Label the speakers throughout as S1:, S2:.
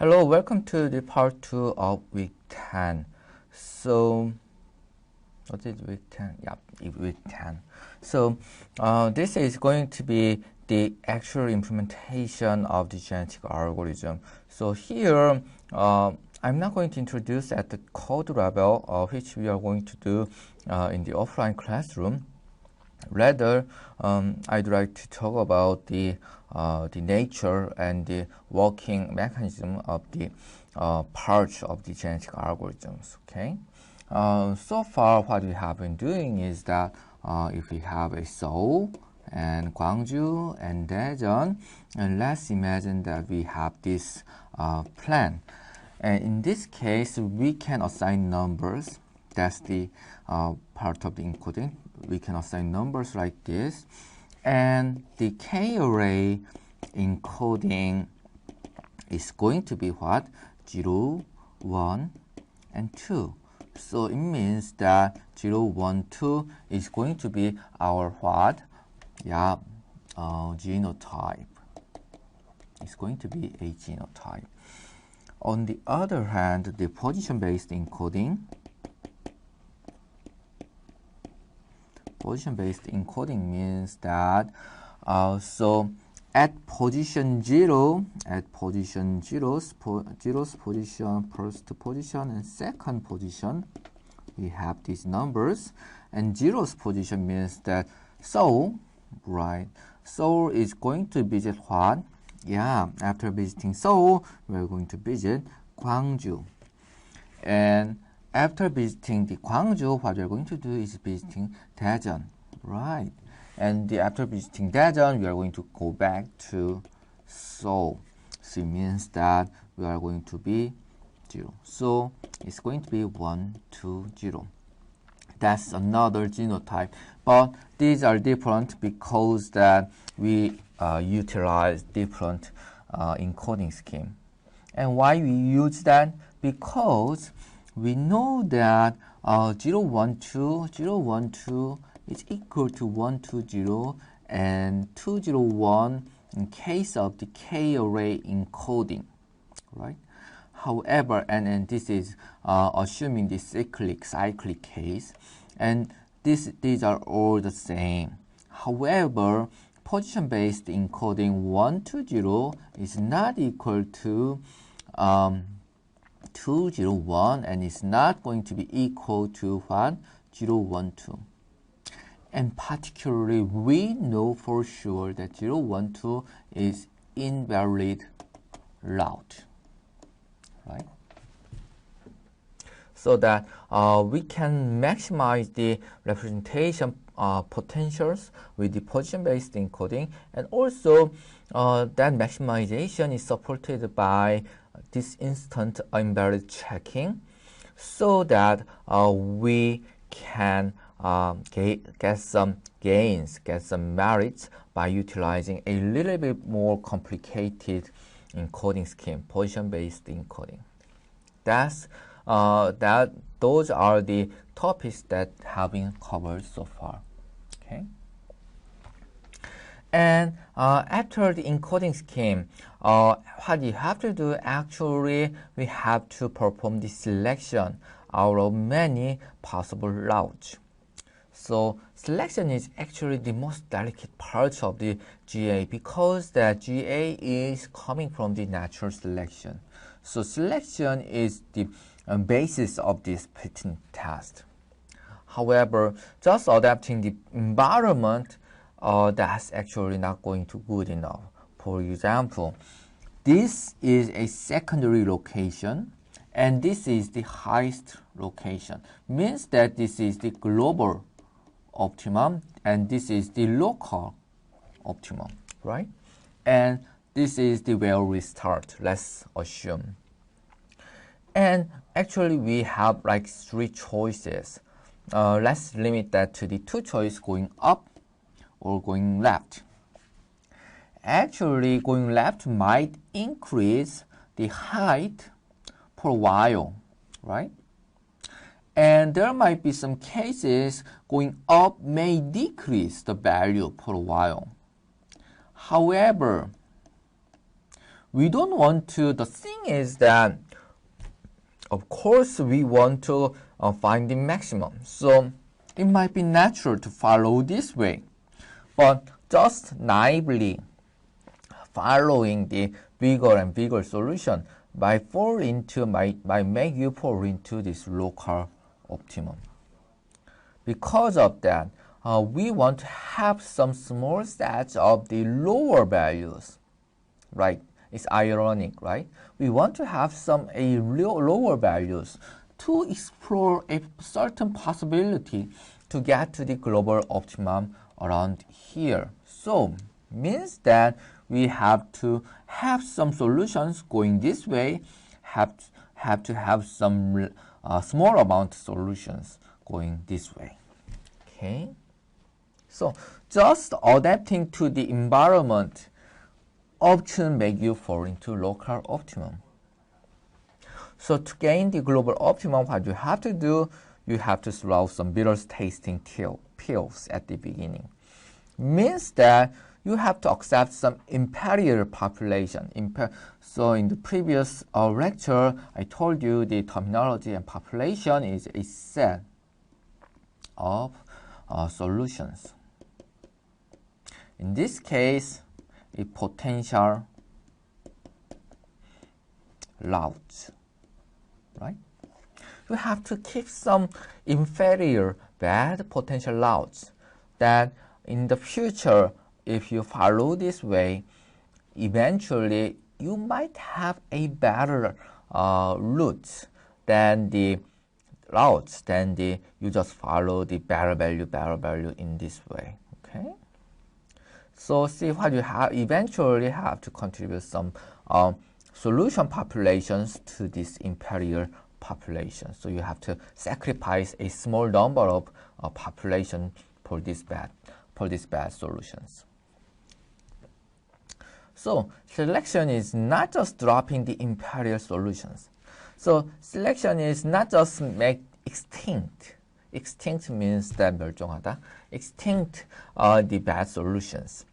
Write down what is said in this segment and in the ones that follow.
S1: Hello, welcome to the part 2 of week 10. So, what is week 10? Yeah, week 10. So, this is going to be the actual implementation of the genetic algorithm. So here, I'm not going to introduce at the code level, which we are going to do in the offline classroom. Rather, I'd like to talk about the nature and the working mechanism of the parts of the genetic algorithms. Okay. So far, what we have been doing is that if we have a Seoul and Gwangju and Daejeon, and let's imagine that we have this plan. And in this case, we can assign numbers. That's the part of the encoding. We can assign numbers like this. And the k-array encoding is going to be what? 0, 1, and 2. So it means that 0, 1, 2 is going to be our what? Yeah, genotype. It's going to be a genotype. On the other hand, the position-based encoding means that so at position 0, zero's position, first position and second position, we have these numbers, and zero's position means that Seoul, right? Seoul is going to visit what? Yeah, after visiting Seoul, we're going to visit Gwangju. And after visiting the Gwangju, what we're going to do is visiting Daejeon, right? And after visiting Daejeon, we are going to go back to Seoul. So it means that we are going to be 0. So it's going to be 1, 2, 0. That's another genotype. But these are different because that we utilize different encoding scheme. And why we use that? Because we know that 0, 1, 2 is equal to 1, 2, 0 and 2, 0, 1 in case of the k-array encoding, right? However, and this is assuming the cyclic case, and these are all the same. However, position-based encoding 1, 2, 0 is not equal to 2, 0, 1, and it's not going to be equal to what? 0, 1, 2. And particularly, we know for sure that 0, 1, 2 is invalid route, right? So that we can maximize the representation potentials with the position-based encoding, and also that maximization is supported by this instant invalid checking, so that we can get some gains, get some merits by utilizing a little bit more complicated encoding scheme, position-based encoding. Those are the topics that have been covered so far. Okay. And after the encoding scheme, what you have to do, actually, we have to perform the selection out of many possible routes. So selection is actually the most delicate part of the GA, because that GA is coming from the natural selection. So selection is the basis of this fitting test. However, just adapting the environment, that's actually not going to good enough. For example, this is a secondary location, and this is the highest location. Means that this is the global optimum, and this is the local optimum, right? And this is the where we start, let's assume. And actually, we have like 3 choices. Let's limit that to the 2 choices, going up or going left. Actually, going left might increase the height for a while, right? And there might be some cases going up may decrease the value for a while. However, we don't want to, the thing is that, of course, we want to find the maximum. So it might be natural to follow this way. But just naively following the bigger and bigger solution might make you fall into this local optimum. Because of that, we want to have some small sets of the lower values, right? It's ironic, right? We want to have some lower values to explore a certain possibility to get to the global optimum around here. So means that we have to have some solutions going this way, have to have some small amount of solutions going this way. Okay, so just adapting to the environment often make you fall into local optimum. So to gain the global optimum, what you have to do, you have to swallow some bitter tasting pills at the beginning. Means that you have to accept some inferior population. So in the previous lecture, I told you the terminology and population is a set of solutions. In this case, a potential routes, right? You have to keep some inferior bad potential routes that in the future, if you follow this way, eventually you might have a better route than the routes than you just follow the better value in this way. Okay. So see what you have eventually have to contribute some solution populations to this inferior population. So you have to sacrifice a small number of population for this bad solutions. So selection is not just dropping the inferior solutions. So selection is not just make extinct. Extinct means that 멸종하다. Extinct the bad solutions.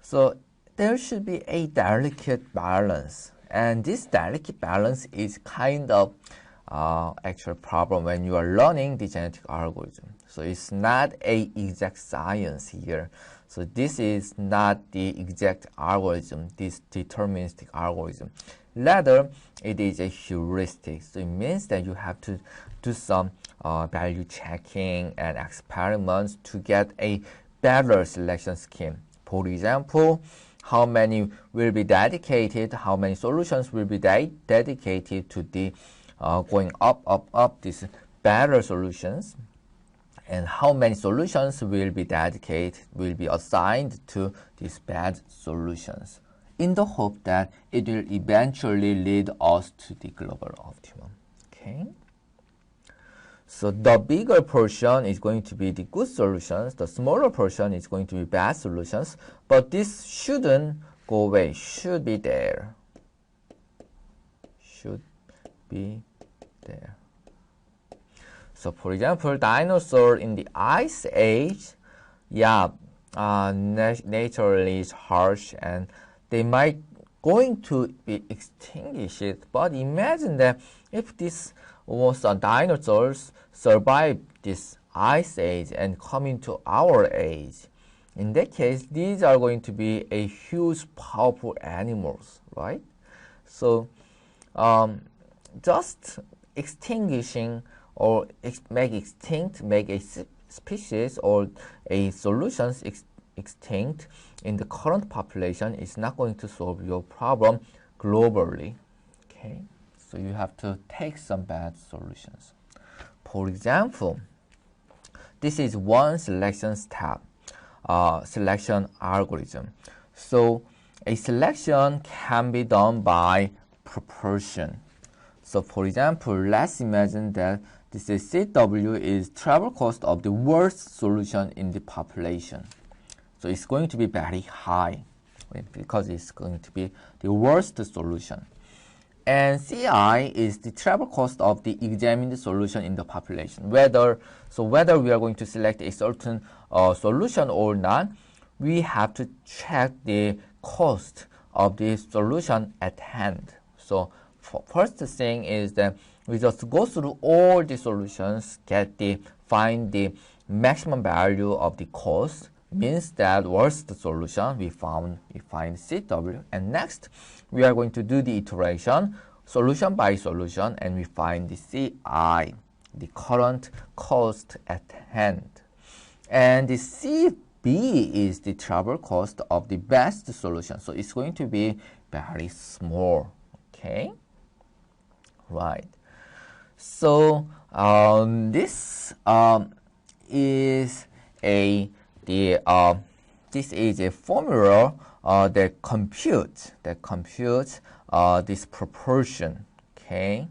S1: So there should be a delicate balance. And this delicate balance is kind of actual problem when you are learning the genetic algorithm. So it's not a exact science here. So this is not the exact algorithm, this deterministic algorithm. Rather, it is a heuristic. So it means that you have to do some value checking and experiments to get a better selection scheme. For example, how many will be dedicated, how many solutions will be dedicated to the going up these better solutions, and how many solutions will be assigned to these bad solutions, in the hope that it will eventually lead us to the global optimum. Okay. So the bigger portion is going to be the good solutions, the smaller portion is going to be bad solutions, but this shouldn't go away, should be there. Should be there. So for example, dinosaurs in the Ice Age, naturally is harsh and they might going to be extinguished, but imagine that if these dinosaurs survive this Ice Age and come into our age, in that case, these are going to be a huge, powerful animals, right? So just extinguishing or make a species or a solutions extinct in the current population is not going to solve your problem globally. Okay, so you have to take some bad solutions. For example, this is one selection step, selection algorithm. So a selection can be done by proportion. So for example, let's imagine that this is CW is travel cost of the worst solution in the population. So it's going to be very high because it's going to be the worst solution. And CI is the travel cost of the examined solution in the population. Whether we are going to select a certain solution or not, we have to check the cost of the solution at hand. So first thing is that we just go through all the solutions, find the maximum value of the cost, means that worst solution we find CW, and next we are going to do the iteration solution by solution, and we find the CI, the current cost at hand, and the CB is the travel cost of the best solution. So it's going to be very small. Okay, right. So this is a formula that computes this proportion. Okay.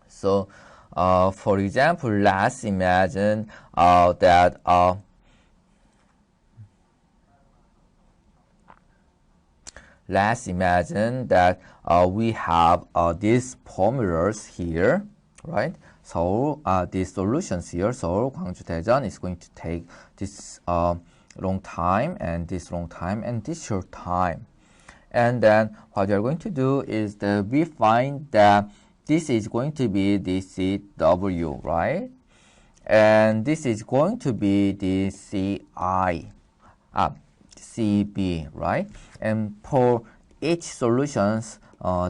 S1: So for example, let's imagine that we have these formulas here, right? So these solutions here, Seoul, Gwangju, Daejeon, is going to take this long time, and this long time, and this short time. And then what we are going to do is that we find that this is going to be the CW, right? And this is going to be the CB, right? And for each solutions,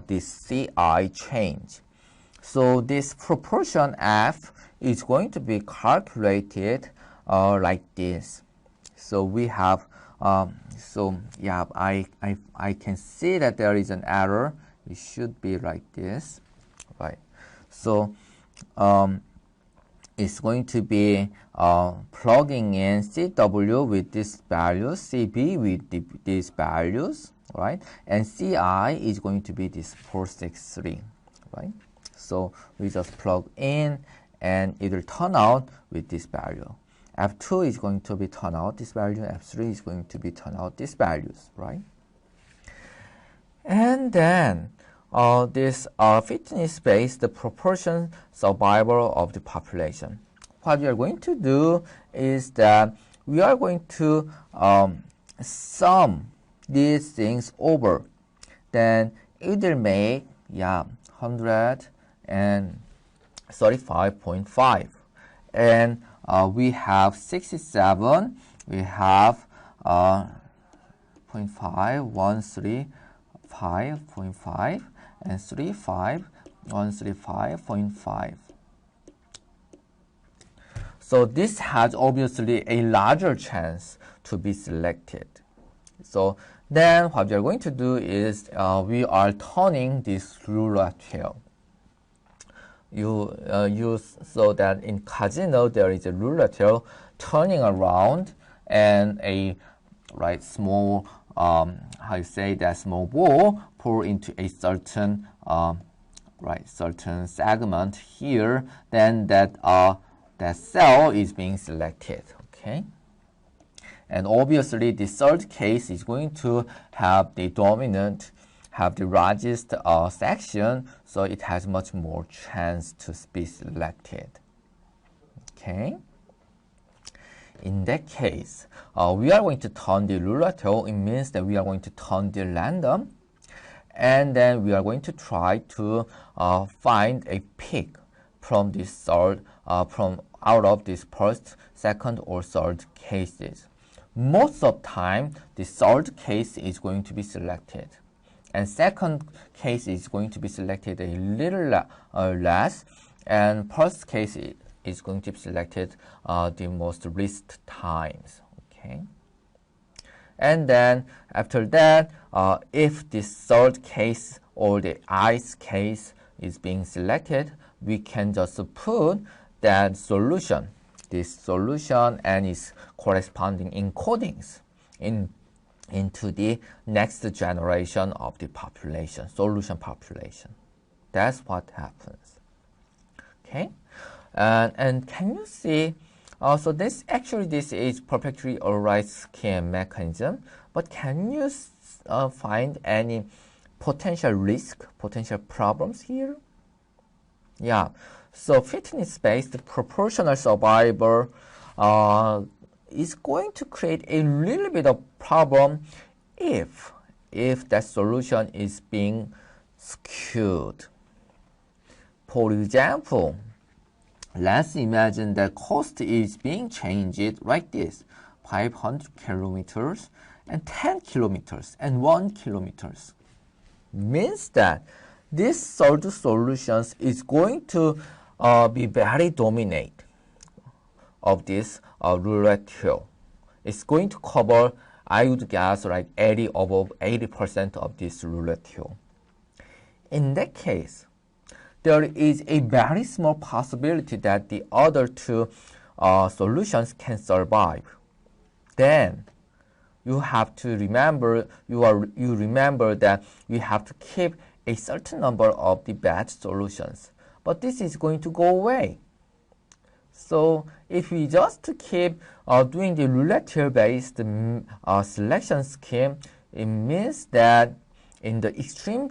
S1: this CI change. So this proportion F is going to be calculated like this. So we have, I can see that there is an error. It should be like this, right? So it's going to be plugging in CW with this value, CB with these values, right? And CI is going to be this 463, right? So we just plug in, and it will turn out with this value. F2 is going to be turn out this value, F3 is going to be turn out these values, right? And then this fitness-based proportion survival of the population. What we are going to do is that we are going to sum these things over. Then it will make 135.5, and we have 67, we have 135.5, and 135.5. So this has obviously a larger chance to be selected. So then what we are going to do is we are turning this roulette wheel. So that in casino there is a roulette wheel turning around, and a small small ball pour into a certain certain segment here. Then that cell is being selected. Okay. And obviously, the third case is going to have the largest section, so it has much more chance to be selected. Okay. In that case, we are going to turn the roulette wheel. It means that we are going to turn the random, and then we are going to try to find a pick from this out of this first, second, or third cases. Most of the time, the third case is going to be selected, and second case is going to be selected a little less, and first case is going to be selected the most least times. Okay, and then after that, if the third case or the ith case is being selected, we can just put that solution, this solution and its corresponding encodings into the next generation of the population, solution population. That's what happens. Okay, and can you see? So this is perfectly alright scheme mechanism, but can you find any potential risk, potential problems here? Yeah. So fitness-based proportional survival is going to create a little bit of problem if if that solution is being skewed. For example, let's imagine that cost is being changed like this: 500 kilometers and 10 kilometers and 1 kilometers. Means that this third solution is going to be very dominant of this roulette wheel. It's going to cover, I would guess, like above 80% of this roulette wheel. In that case, there is a very small possibility that the other two solutions can survive. Then you have to remember, you remember that you have to keep a certain number of the bad solutions. But this is going to go away. So if we just keep doing the roulette wheel-based selection scheme, it means that in the extreme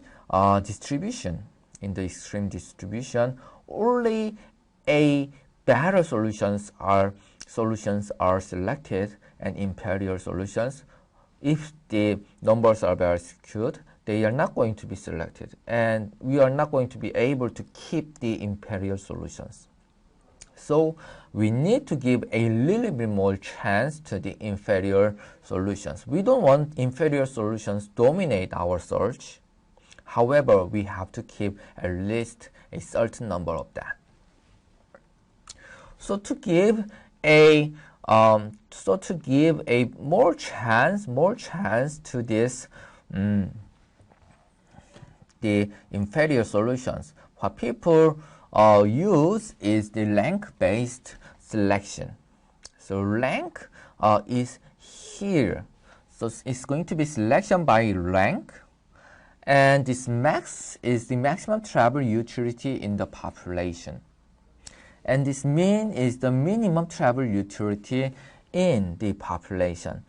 S1: distribution, only a better solutions are selected, and inferior solutions, if the numbers are very skewed, they are not going to be selected, and we are not going to be able to keep the inferior solutions. So we need to give a little bit more chance to the inferior solutions. We don't want inferior solutions dominate our search. However, we have to keep at least a certain number of that. So to give a more chance to this the inferior solutions, what people use is the rank-based selection. So rank is here. So it's going to be selection by rank, and this max is the maximum travel utility in the population. And this mean is the minimum travel utility in the population.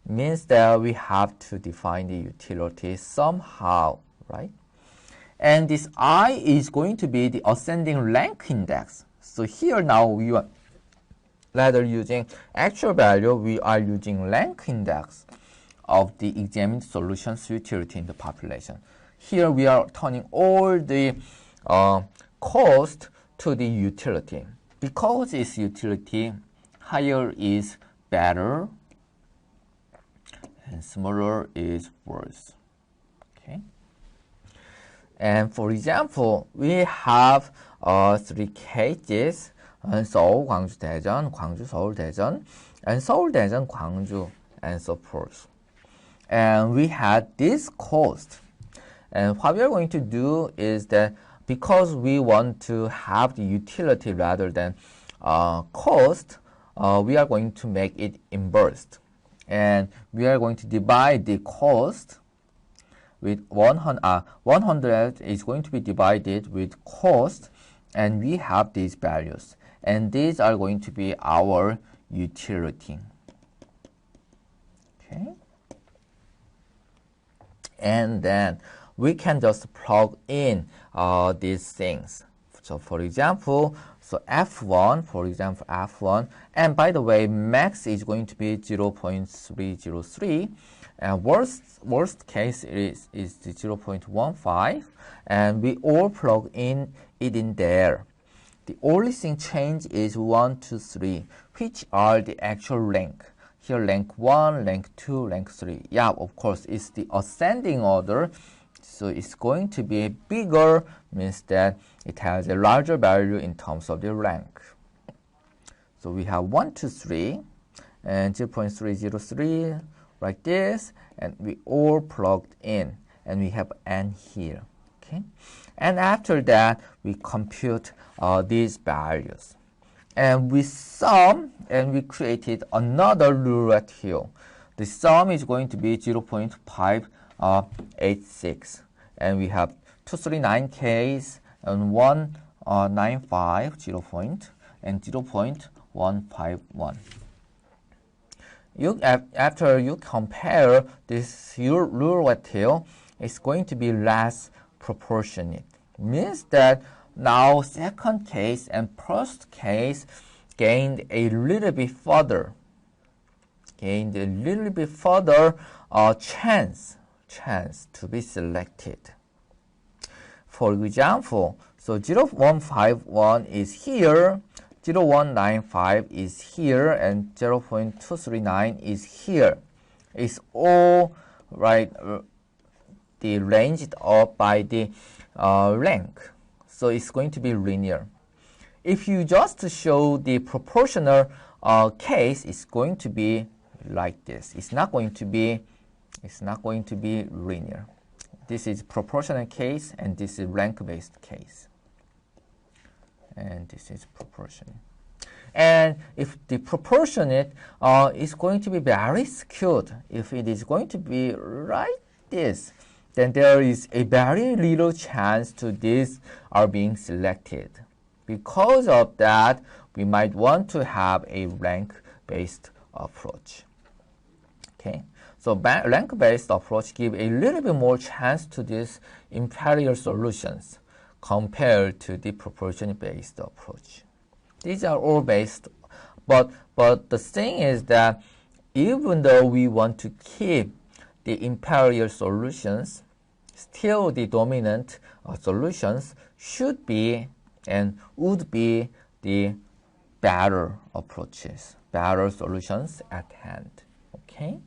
S1: Means that we have to define the utility somehow, right? And this I is going to be the ascending rank index. So here now we are rather using actual value, we are using rank index of the examined solutions utility in the population. Here we are turning all the cost to the utility. Because it's utility, higher is better and smaller is worse. Okay. And for example, we have 3 cases: 서울, 광주, 대전, 광주, 서울, 대전, and 서울, 대전, 광주, and so forth. And we had this cost. And what we are going to do is that because we want to have the utility rather than cost, we are going to make it inverse. And we are going to divide the cost with 100. 100 is going to be divided with cost, and we have these values. And these are going to be our utility. Okay. And then we can just plug in these things. So for example, F1, and by the way, max is going to be 0.303, and worst case is the 0.15, and we all plug in it in there. The only thing changed is 1, 2, 3, which are the actual rank. Here rank 1, rank 2, rank 3. Yeah, of course, it's the ascending order. So it's going to be bigger, means that it has a larger value in terms of the rank. So we have 1, 2, 3, and 0.303 like this, and we all plugged in, and we have n here. Okay, and after that we compute these values, and we sum, and we created another roulette wheel. The sum is going to be 0.586, and we have 239 Ks and 195 and 0.151. After you compare this roulette wheel, it's going to be less proportionate. Means that now second case and first case gained a little bit further chance chance to be selected. For example, so 0151 is here, 0195 is here, and 0.239 is here. It's all right, the ranged up by the rank. So it's going to be linear. If you just show the proportional case, it's going to be like this. It's not going to be linear. This is proportional case, and this is rank-based case. And this is proportionate. And if the proportionate is going to be very skewed, if it is going to be like this, then there is a very little chance to these are being selected. Because of that, we might want to have a rank-based approach. Okay, so rank-based approach give a little bit more chance to these imperial solutions compared to the proportion-based approach. These are all based, but the thing is that even though we want to keep the imperial solutions, still the dominant solutions should be and would be the better approaches, better solutions at hand. Okay.